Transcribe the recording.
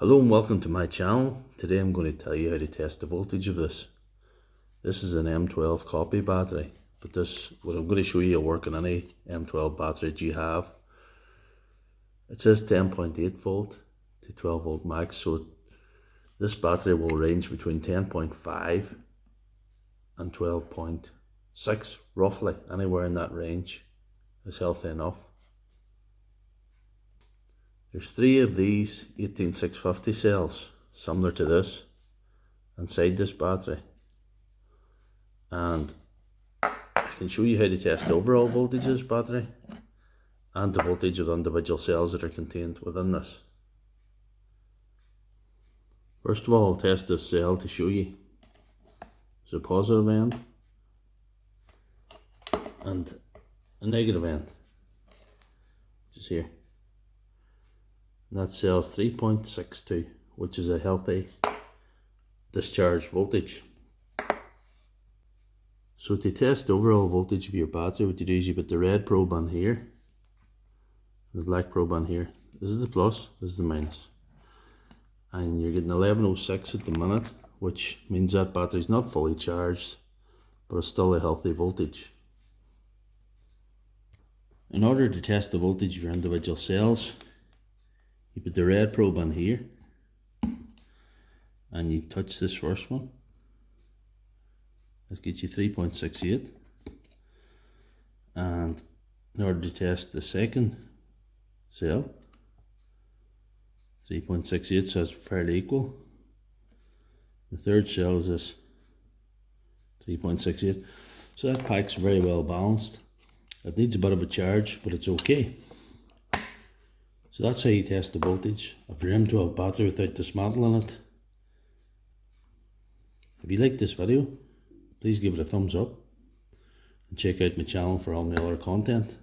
Hello and welcome to my channel. Today I'm going to tell you how to test the voltage of this. This is an M12 copy battery, but what I'm going to show you will work on any M12 battery that you have. It says 10.8 volt to 12 volt max, so this battery will range between 10.5 and 12.6 roughly. Anywhere in that range is healthy enough. There's 3 of these 18650 cells, similar to this, inside this battery. And I can show you how to test the overall voltage of this battery and the voltage of the individual cells that are contained within this. First of all, I'll test this cell to show you. There's a positive end and a negative end, which is here. And that cell's 3.62, which is a healthy discharge voltage. So to test the overall voltage of your battery, what you do is you put the red probe on here, the black probe on here. This is the plus, this is the minus. And you're getting 1106 at the minute, which means that battery's not fully charged, but it's still a healthy voltage. In order to test the voltage of your individual cells, you put the red probe on here and you touch this first one. That gets you 3.68. And in order to test the second cell, 3.68, so it's fairly equal. The third cell is this 3.68. So that pack's very well balanced. It needs a bit of a charge, but it's okay. So that's how you test the voltage of your M12 battery without dismantling it. If you like this video, please give it a thumbs up and check out my channel for all my other content.